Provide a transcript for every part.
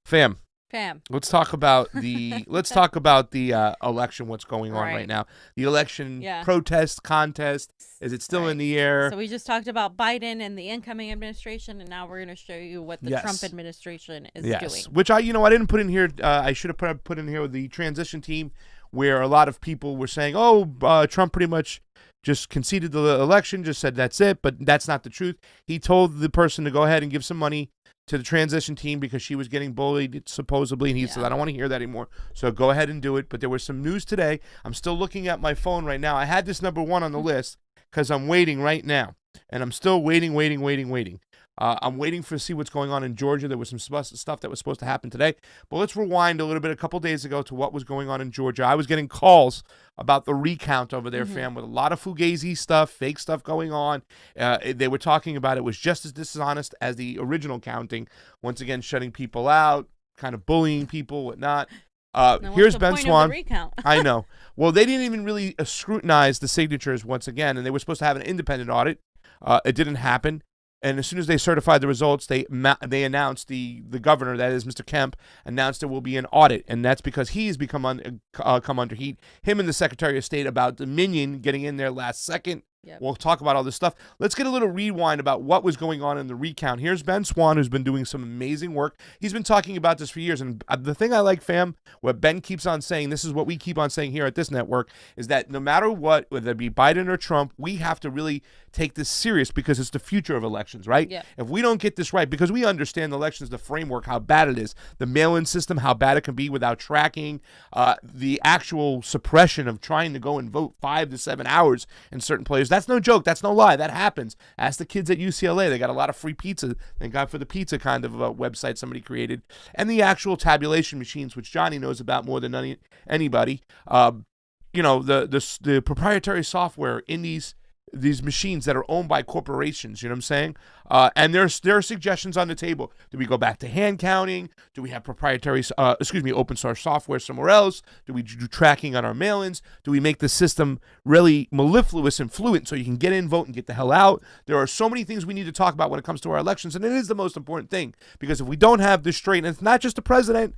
Fam. Fam. Let's talk about the election. What's going on right now? The election protest contest. Is it still in the air? So we just talked about Biden and the incoming administration, and now we're going to show you what the Trump administration is doing. Which I didn't put in here. I should have put in here with the transition team, where a lot of people were saying, Trump pretty much just conceded the election, just said that's it, but that's not the truth. He told the person to go ahead and give some money to the transition team because she was getting bullied, supposedly, and he said, I don't want to hear that anymore, so go ahead and do it. But there was some news today. I'm still looking at my phone right now. I had this number one on the list because I'm waiting right now, and I'm still waiting. I'm waiting to see what's going on in Georgia. There was some stuff that was supposed to happen today. But let's rewind a little bit a couple days ago to what was going on in Georgia. I was getting calls about the recount over there, fam, with a lot of fugazi stuff, fake stuff going on. They were talking about it was just as dishonest as the original counting. Once again, shutting people out, kind of bullying people, whatnot. Here's Ben Swan. I know. Well, they didn't even really scrutinize the signatures once again, and they were supposed to have an independent audit. It didn't happen. And as soon as they certified the results, they announced, the governor, that is Mr. Kemp, announced there will be an audit. And that's because he's come under heat. Him and the Secretary of State about Dominion getting in there last second. Yep. We'll talk about all this stuff. Let's get a little rewind about what was going on in the recount. Here's Ben Swan, who's been doing some amazing work. He's been talking about this for years. And the thing I like, fam, what Ben keeps on saying, this is what we keep on saying here at this network, is that no matter what, whether it be Biden or Trump, we have to really take this serious because it's the future of elections, right? Yeah. If we don't get this right, because we understand elections, the framework, how bad it is, the mail-in system, how bad it can be without tracking, the actual suppression of trying to go and vote 5 to 7 hours in certain places. That's no joke. That's no lie. That happens. Ask the kids at UCLA. They got a lot of free pizza. Thank God for the pizza kind of website somebody created. And the actual tabulation machines, which Johnny knows about more than anybody. The proprietary software in these machines that are owned by corporations, you know what I'm saying? And there are suggestions on the table. Do we go back to hand counting? Do we have open source software somewhere else? Do we do tracking on our mail-ins? Do we make the system really mellifluous and fluent so you can get in, vote, and get the hell out? There are so many things we need to talk about when it comes to our elections, and it is the most important thing, because if we don't have this straight, and it's not just the president,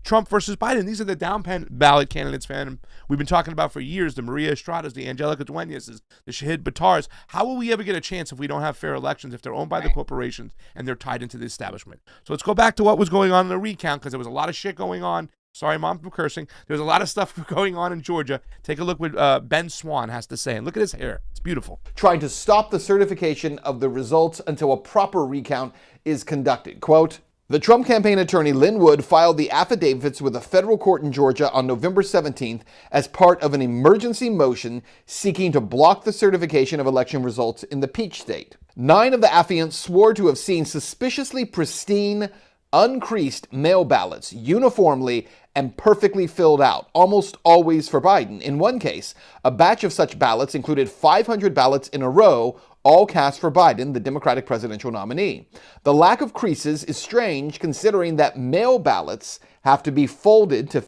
Trump versus Biden. These are the down ballot candidates, fan. We've been talking about for years, the Maria Estradas, the Angelica Duenas, the Shahid Battars. How will we ever get a chance if we don't have fair elections, if they're owned by the corporations and they're tied into the establishment? So let's go back to what was going on in the recount, because there was a lot of shit going on. Sorry, Mom, for cursing. There's a lot of stuff going on in Georgia. Take a look what Ben Swan has to say. And look at his hair. It's beautiful. Trying to stop the certification of the results until a proper recount is conducted. Quote, the Trump campaign attorney Elwood filed the affidavits with a federal court in Georgia on November 17th as part of an emergency motion seeking to block the certification of election results in the Peach State. 9 of the affiants swore to have seen suspiciously pristine, uncreased mail ballots uniformly and perfectly filled out, almost always for Biden. In one case, a batch of such ballots included 500 ballots in a row, all cast for Biden, the Democratic presidential nominee. The lack of creases is strange considering that mail ballots have to be folded to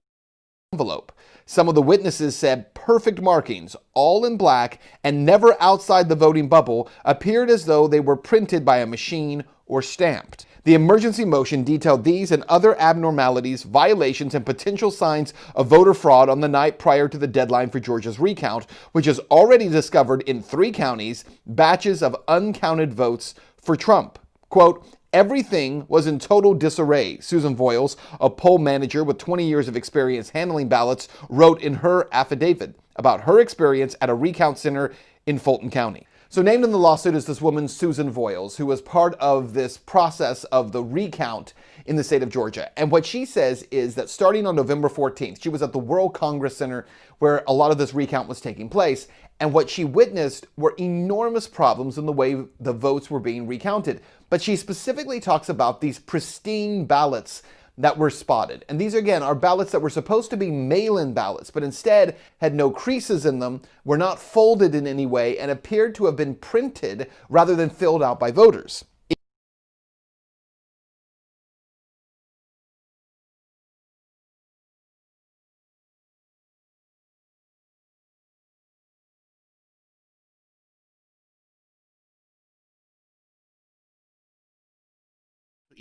envelope. Some of the witnesses said perfect markings, all in black and never outside the voting bubble, appeared as though they were printed by a machine or stamped. The emergency motion detailed these and other abnormalities, violations, and potential signs of voter fraud on the night prior to the deadline for Georgia's recount, which has already discovered in 3 counties batches of uncounted votes for Trump. Quote, everything was in total disarray, Susan Voiles, a poll manager with 20 years of experience handling ballots, wrote in her affidavit about her experience at a recount center in Fulton County. So named in the lawsuit is this woman, Susan Voiles, who was part of this process of the recount in the state of Georgia. And what she says is that starting on November 14th, she was at the World Congress Center where a lot of this recount was taking place. And what she witnessed were enormous problems in the way the votes were being recounted. But she specifically talks about these pristine ballots that were spotted. And these, again, are ballots that were supposed to be mail-in ballots, but instead had no creases in them, were not folded in any way, and appeared to have been printed rather than filled out by voters.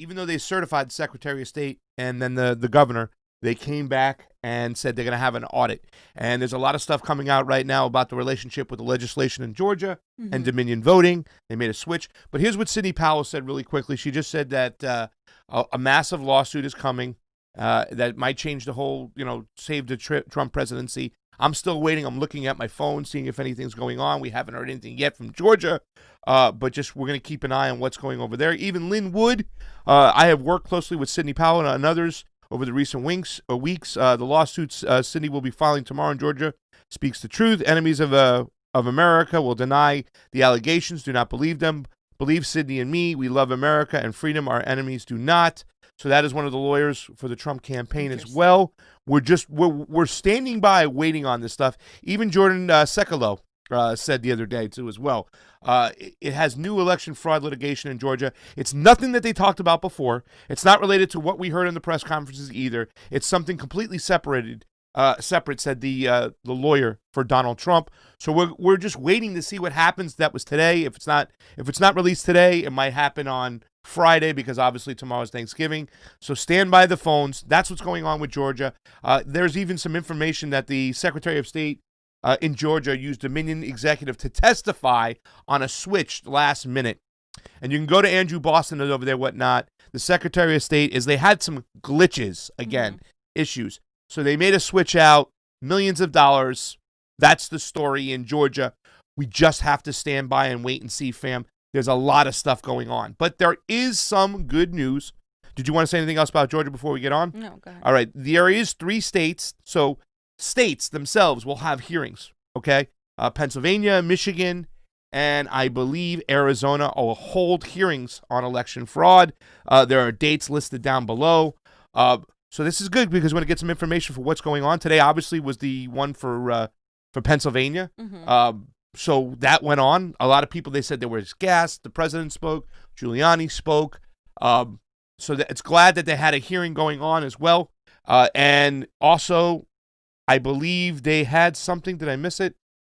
even though they certified the Secretary of State and then the governor, they came back and said they're going to have an audit. And there's a lot of stuff coming out right now about the relationship with the legislation in Georgia and Dominion voting. They made a switch. But here's what Sidney Powell said really quickly. She just said that a massive lawsuit is coming that might change the whole, save the Trump presidency. I'm still waiting. I'm looking at my phone, seeing if anything's going on. We haven't heard anything yet from Georgia, but just we're going to keep an eye on what's going over there. Even Linwood, I have worked closely with Sidney Powell and others over the recent weeks. The lawsuits Sidney will be filing tomorrow in Georgia speaks the truth. Enemies of America will deny the allegations. Do not believe them. Believe Sidney and me. We love America and freedom. Our enemies do not. So that is one of the lawyers for the Trump campaign as well. We're standing by waiting on this stuff. Even Jordan Sekelo said the other day too as well. It has new election fraud litigation in Georgia. It's nothing that they talked about before. It's not related to what we heard in the press conferences either. It's something completely separate, said the lawyer for Donald Trump. So we're just waiting to see what happens. That was today. If it's not released today, it might happen on Friday because obviously tomorrow's Thanksgiving. So stand by the phones. That's what's going on with Georgia. There's even some information that the Secretary of State in Georgia used Dominion executive to testify on a switch last minute. And you can go to Andrew Boston over there, whatnot. The Secretary of State they had some glitches, again, issues. So they made a switch out, millions of dollars. That's the story in Georgia. We just have to stand by and wait and see, fam. There's a lot of stuff going on. But there is some good news. Did you want to say anything else about Georgia before we get on? No, go ahead. All right. There is 3 states. So states themselves will have hearings, okay? Pennsylvania, Michigan, and I believe Arizona will hold hearings on election fraud. There are dates listed down below. So this is good because we're going to get some information for what's going on. Today, obviously, was the one for Pennsylvania. So that went on. A lot of people, they said there was gas. The president spoke. Giuliani spoke. So it's glad that they had a hearing going on as well. And also, I believe they had something. Did I miss it?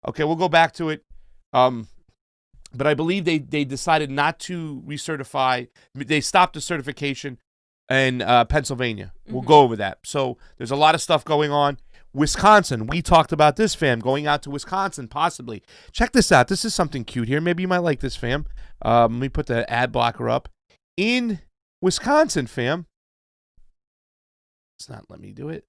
Okay, we'll go back to it. But I believe they decided not to recertify. They stopped the certification in Pennsylvania. We'll go over that. So there's a lot of stuff going on. Wisconsin, we talked about this, fam, going out to Wisconsin, possibly. Check this out. This is something cute here. Maybe you might like this, fam. Let me put the ad blocker up. In Wisconsin, fam. It's not letting me do it.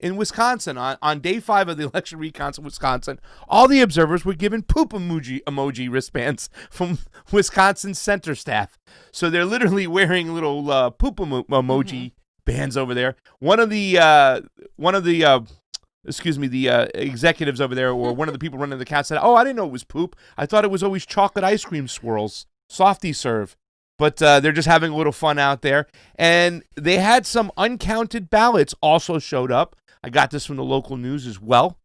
In Wisconsin, on day 5 of the election recounts in Wisconsin, all the observers were given poop emoji wristbands from Wisconsin center staff. So they're literally wearing little poop emoji bands over there. One of the executives over there, or one of the people running the count, said, "Oh, I didn't know it was poop. I thought it was always chocolate ice cream swirls, softy serve." But they're just having a little fun out there. And they had some uncounted ballots also showed up. I got this from the local news as well.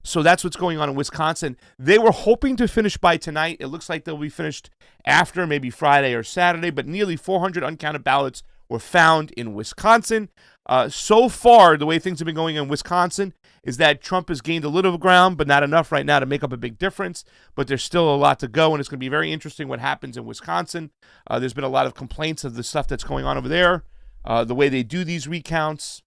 So that's what's going on in Wisconsin. They were hoping to finish by tonight. It looks like they'll be finished after, maybe Friday or Saturday. But nearly 400 uncounted ballots were found in Wisconsin. So far, the way things have been going in Wisconsin is that Trump has gained a little ground, but not enough right now to make up a big difference. But there's still a lot to go, and it's going to be very interesting what happens in Wisconsin. There's been a lot of complaints of the stuff that's going on over there, the way they do these recounts.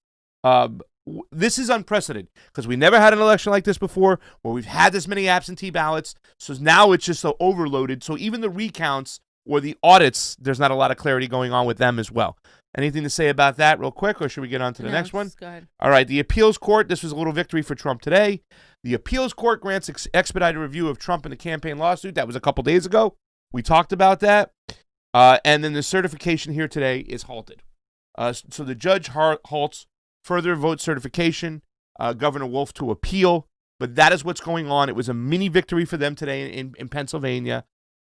This is unprecedented because we never had an election like this before where we've had this many absentee ballots. So now it's just so overloaded. So even the recounts or the audits, there's not a lot of clarity going on with them as well. Anything to say about that real quick, or should we get on to the next one? Go ahead. All right, the appeals court. This was a little victory for Trump today. The appeals court grants expedited review of Trump in the campaign lawsuit. That was a couple days ago. We talked about that. And then the certification here today is halted. So the judge halts further vote certification, Governor Wolf to appeal. But that is what's going on. It was a mini victory for them today in Pennsylvania.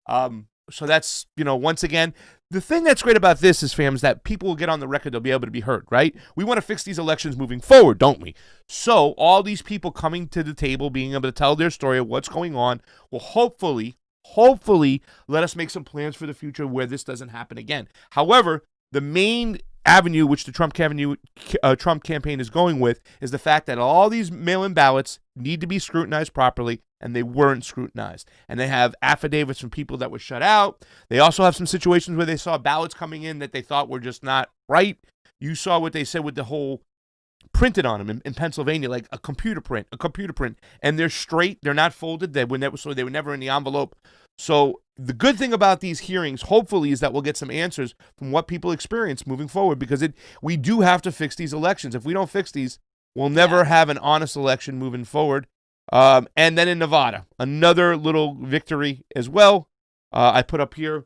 So that's, once again, the thing that's great about this is, fam, is that people will get on the record. They'll be able to be heard, right? We want to fix these elections moving forward, don't we? So all these people coming to the table, being able to tell their story of what's going on, will hopefully let us make some plans for the future where this doesn't happen again. However, the main avenue which the Trump campaign is going with is the fact that all these mail-in ballots need to be scrutinized properly, and they weren't scrutinized. And they have affidavits from people that were shut out. They also have some situations where they saw ballots coming in that they thought were just not right. You saw what they said with the whole printed on them in Pennsylvania, like a computer print, and they're straight. They're not folded. They were never in the envelope. So the good thing about these hearings, hopefully, is that we'll get some answers from what people experience moving forward, because we do have to fix these elections. If we don't fix these, we'll never have an honest election moving forward. And then in Nevada, another little victory as well. I put up here,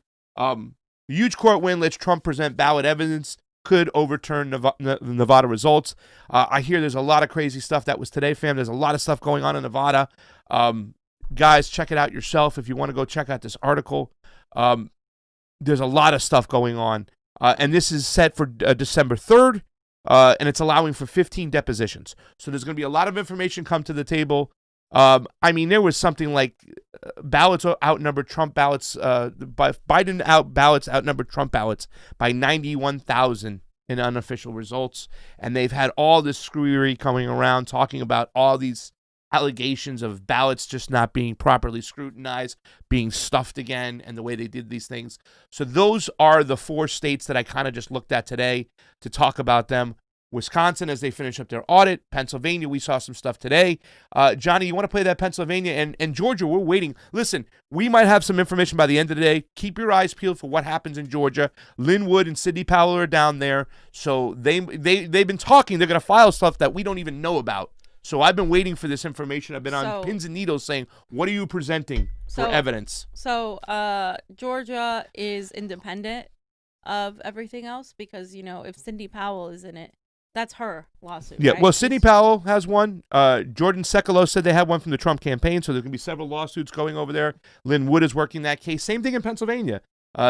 huge court win lets Trump present ballot evidence, could overturn Nevada results. I hear there's a lot of crazy stuff. That was today, fam. There's a lot of stuff going on in Nevada. Guys, check it out yourself if you want to go check out this article. There's a lot of stuff going on. And this is set for December 3rd, and it's allowing for 15 depositions. So there's going to be a lot of information come to the table. I mean, there was something like ballots outnumbered Trump ballots. Biden ballots outnumbered Trump ballots by 91,000 in unofficial results. And they've had all this screwery coming around talking about all these allegations of ballots just not being properly scrutinized, being stuffed again, and the way they did these things. So those are the 4 states that I kind of just looked at today to talk about them. Wisconsin, as they finish up their audit. Pennsylvania, we saw some stuff today. Johnny, you want to play that Pennsylvania? And Georgia, we're waiting. Listen, we might have some information by the end of the day. Keep your eyes peeled for what happens in Georgia. Linwood and Sidney Powell are down there. So they've been talking. They're going to file stuff that we don't even know about. So I've been waiting for this information. I've been on pins and needles saying, what are you presenting for evidence? So Georgia is independent of everything else because, if Sidney Powell is in it, that's her lawsuit. Yeah, right? well, Sidney Powell has one. Jordan Sekulow said they had one from the Trump campaign, so there's going to be several lawsuits going over there. Lynn Wood is working that case. Same thing in Pennsylvania.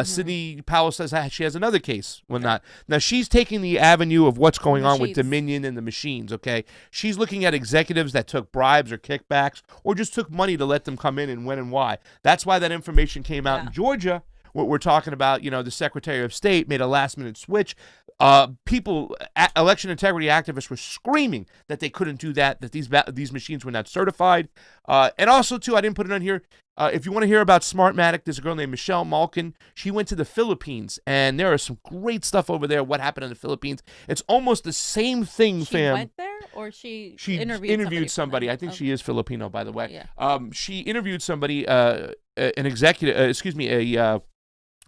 Sidney Powell says she has another case. Well, not. Now, she's taking the avenue of what's going on with Dominion and the machines, okay? She's looking at executives that took bribes or kickbacks or just took money to let them come in and when and why. That's why that information came out in Georgia. What we're talking about, the Secretary of State made a last-minute switch. Election integrity activists were screaming that they couldn't do that these machines were not certified. And also, too, I didn't put it on here. If you want to hear about Smartmatic, there's a girl named Michelle Malkin. She went to the Philippines, and there is some great stuff over there, what happened in the Philippines. It's almost the same thing, fam. She went there, or she interviewed somebody. I think she is Filipino, by the way. Yeah. She interviewed somebody, an executive,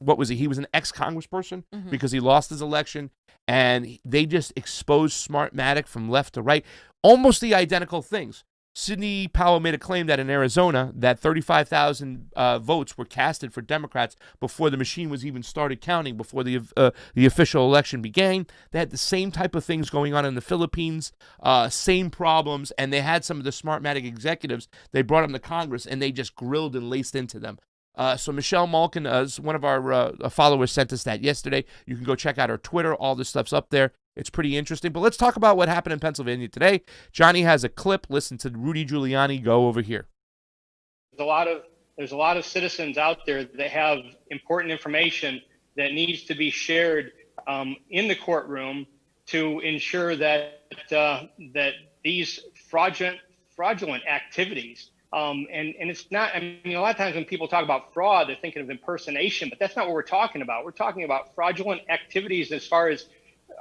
what was he? He was an ex-congressperson because he lost his election, and they just exposed Smartmatic from left to right. Almost the identical things. Sidney Powell made a claim that in Arizona that 35,000 votes were casted for Democrats before the machine was even started counting, before the official election began. They had the same type of things going on in the Philippines, same problems, and they had some of the Smartmatic executives. They brought them to Congress, and they just grilled and laced into them. So Michelle Malkin, one of our followers, sent us that yesterday. You can go check out her Twitter. All this stuff's up there. It's pretty interesting. But let's talk about what happened in Pennsylvania today. Johnny has a clip. Listen to Rudy Giuliani go over here. There's a lot of citizens out there that have important information that needs to be shared in the courtroom to ensure that these fraudulent activities. And it's not, a lot of times when people talk about fraud, they're thinking of impersonation, but that's not what we're talking about. We're talking about fraudulent activities as far as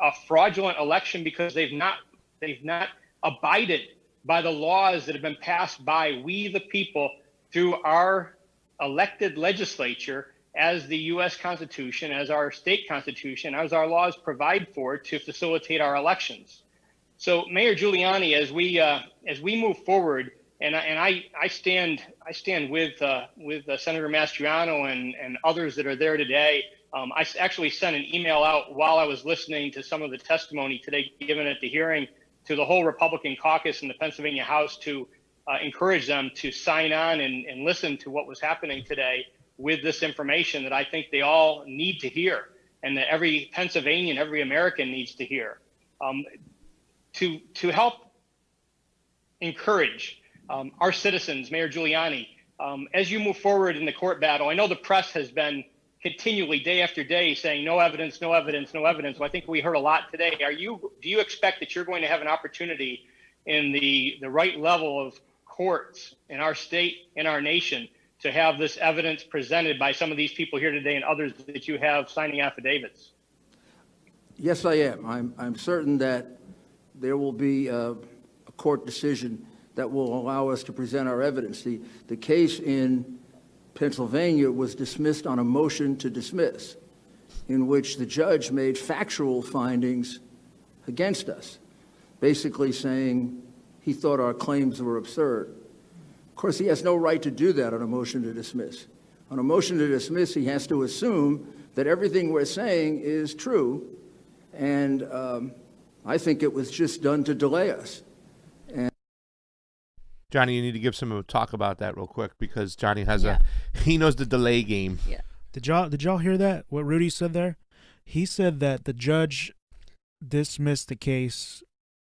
a fraudulent election because they've not abided by the laws that have been passed by we the people through our elected legislature as the U.S. Constitution, as our state constitution, as our laws provide for to facilitate our elections. So Mayor Giuliani, as we move forward, and I stand with Senator Mastriano and others that are there today. I actually sent an email out while I was listening to some of the testimony today given at the hearing to the whole Republican caucus in the Pennsylvania House to encourage them to sign on and listen to what was happening today with this information that I think they all need to hear and that every Pennsylvanian, every American needs to hear to help encourage our citizens, Mayor Giuliani, as you move forward in the court battle. I know the press has been continually, day after day, saying no evidence, no evidence, no evidence. Well, I think we heard a lot today. Do you expect that you're going to have an opportunity in the right level of courts in our state, in our nation, to have this evidence presented by some of these people here today and others that you have signing affidavits? Yes, I am. I'm certain that there will be a court decision that will allow us to present our evidence. The case in Pennsylvania was dismissed on a motion to dismiss, in which the judge made factual findings against us, basically saying he thought our claims were absurd. Of course, he has no right to do that on a motion to dismiss. On a motion to dismiss, he has to assume that everything we're saying is true, and I think it was just done to delay us. Johnny, you need to give some talk about that real quick, because Johnny has he knows the delay game. Yeah. Did y'all hear that? What Rudy said there? He said that the judge dismissed the case,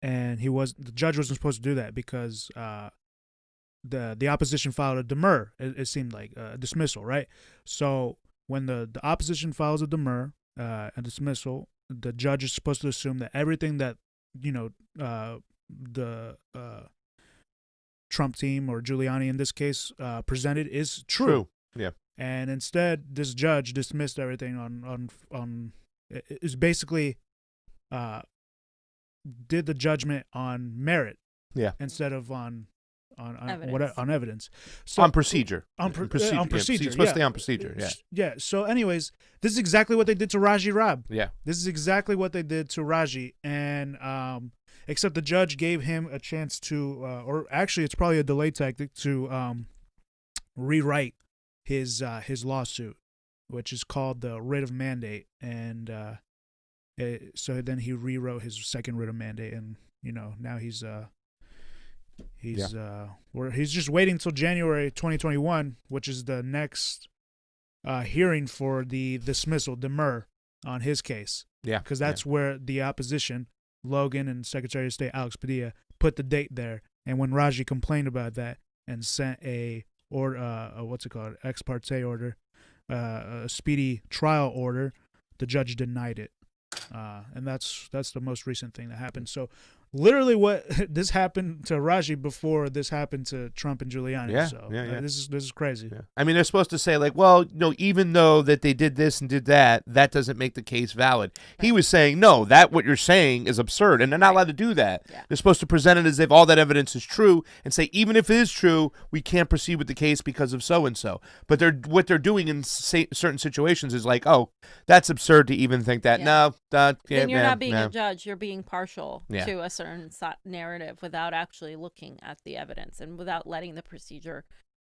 and the judge wasn't supposed to do that because the opposition filed a demur. It seemed like a dismissal, right? So when the opposition files a demur, a dismissal, the judge is supposed to assume that everything that the Trump team, or Giuliani in this case, presented is true. Yeah. And instead, this judge dismissed everything on is basically did the judgment on merit. Yeah. Instead of on evidence. So, on procedure. On procedure. Yeah, it's supposed to stay on procedure. Yeah. Yeah. So, anyways, this is exactly what they did to Raji Rab. Yeah. This is exactly what they did to Raji, and except the judge gave him a chance to, or actually, it's probably a delay tactic to rewrite his lawsuit, which is called the writ of mandate, and so then he rewrote his second writ of mandate, and now he's just waiting until January 2021, which is the next hearing for the dismissal, demur, on his case. Yeah, because that's where the opposition, Logan and Secretary of State Alex Padilla, put the date there. And when Raji complained about that and sent what's it called, ex parte order, a speedy trial order, the judge denied it. And that's the most recent thing that happened. So literally what this happened to Raji before this happened to Trump and Giuliani. Yeah, so yeah. This is crazy. Yeah. I mean, they're supposed to say, like, well, even though that they did this and did that, that doesn't make the case valid. Right. He was saying, no, what you're saying is absurd, and they're not allowed to do that. Yeah. They're supposed to present it as if all that evidence is true and say, even if it is true, we can't proceed with the case because of so-and-so. But what they're doing in certain situations is like, oh, that's absurd to even think that. Yeah. No, then you're not being a judge. You're being partial to a certain narrative without actually looking at the evidence and without letting the procedure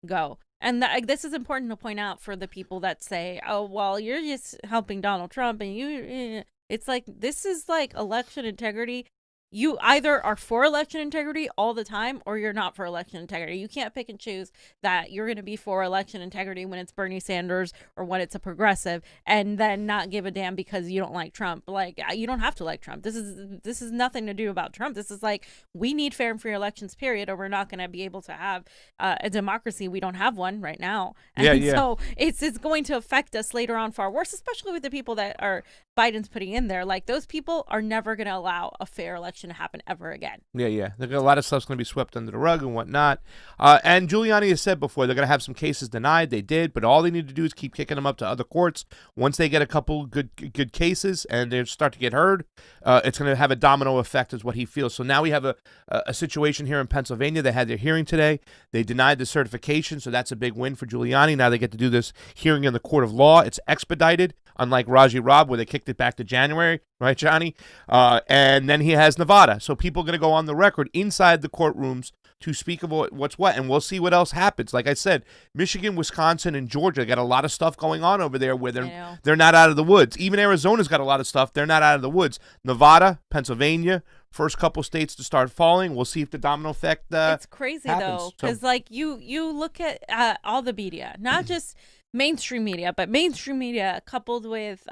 go. And this is important to point out for the people that say, oh, well, you're just helping Donald Trump, and it's like, this is like election integrity. You either are for election integrity all the time, or you're not for election integrity. You can't pick and choose that you're going to be for election integrity when it's Bernie Sanders or when it's a progressive, and then not give a damn because you don't like Trump. Like, you don't have to like Trump. This is nothing to do about Trump. This is like, we need fair and free elections, period, or we're not going to be able to have a democracy. We don't have one right now. And so it's going to affect us later on far worse, especially with the people that are Biden's putting in there. Like, those people are never going to allow a fair election to happen ever again. Yeah. A lot of stuff's going to be swept under the rug and whatnot. And Giuliani has said before, they're going to have some cases denied. They did, but all they need to do is keep kicking them up to other courts. Once they get a couple good cases and they start to get heard, it's going to have a domino effect, is what he feels. So now we have a situation here in Pennsylvania. They had their hearing today. They denied the certification, so that's a big win for Giuliani. Now they get to do this hearing in the court of law. It's expedited, unlike Raji Rab, where they kicked it back to January, right, Johnny? And then he has Nevada. So people are going to go on the record inside the courtrooms to speak of what's what, and we'll see what else happens. Like I said, Michigan, Wisconsin, and Georgia got a lot of stuff going on over there where they're not out of the woods. Even Arizona's got a lot of stuff. They're not out of the woods. Nevada, Pennsylvania, first couple states to start falling. We'll see if the domino effect it's crazy, happens. Though, because like you look at all the media, not just mainstream media, but mainstream media coupled with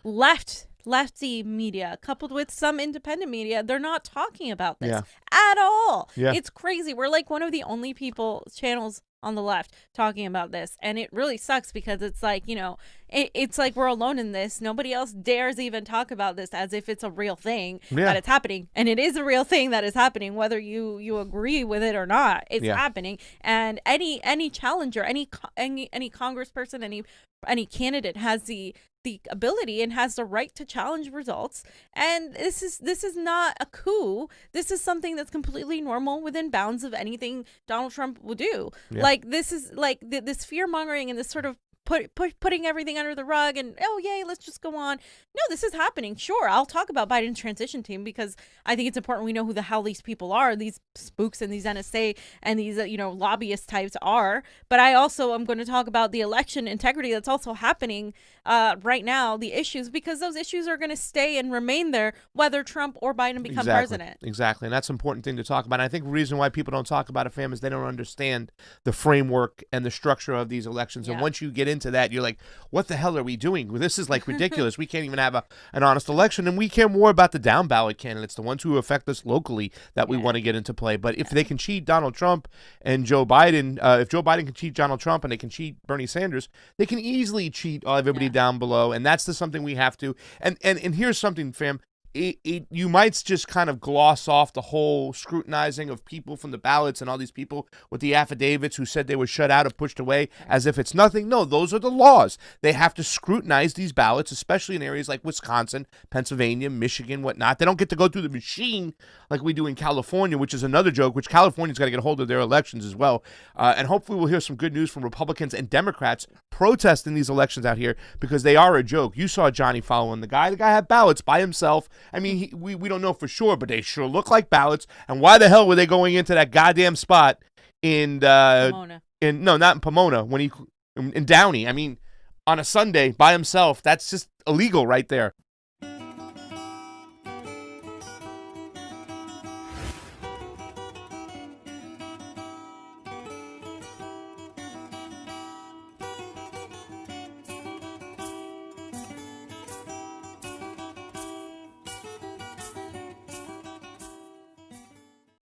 left lefty media coupled with some independent media, they're not talking about this Yeah. at all. Yeah. It's crazy. We're like one of the only channels on the left talking about this, and it really sucks because it's like, you know, it's like we're alone in this. Nobody else dares even talk about this as if it's a real thing that it's happening, and it is a real thing that is happening, whether you agree with it or not. It's happening, and any challenger, any congressperson, any candidate has the ability and has the right to challenge results, and this is not a coup. This is something that's completely normal within bounds of anything Donald Trump will do. Like, this is like this fear mongering and this sort of putting everything under the rug and, oh yay, let's just go on. No, this is happening. Sure, I'll talk about Biden's transition team because I think it's important we know who the hell these people are, these spooks and these NSA and these lobbyist types are. But I also am going to talk about the election integrity that's also happening right now, the issues, because those issues are going to stay and remain there whether Trump or Biden become president. Exactly, and that's an important thing to talk about. And I think the reason why people don't talk about it, fam, is they don't understand the framework and the structure of these elections. And once you get into that, you're like, what the hell are we doing? This is like ridiculous. We can't even have an honest election, and we care more about the down ballot candidates, the ones who affect us locally, that we want to get into play. But if they can cheat Donald Trump and Joe Biden, if Joe Biden can cheat Donald Trump and they can cheat Bernie Sanders, they can easily cheat everybody down below, and that's something we have to. And here's something, fam. You might just kind of gloss off the whole scrutinizing of people from the ballots and all these people with the affidavits who said they were shut out or pushed away as if it's nothing. No, those are the laws. They have to scrutinize these ballots, especially in areas like Wisconsin, Pennsylvania, Michigan, whatnot. They don't get to go through the machine like we do in California, which is another joke, which California's got to get a hold of their elections as well. And hopefully we'll hear some good news from Republicans and Democrats protesting these elections out here because they are a joke. You saw Johnny following the guy. The guy had ballots by himself. I mean, we don't know for sure, but they sure look like ballots. And why the hell were they going into that goddamn spot in Pomona? No, not in Pomona. In Downey. I mean, on a Sunday by himself. That's just illegal right there.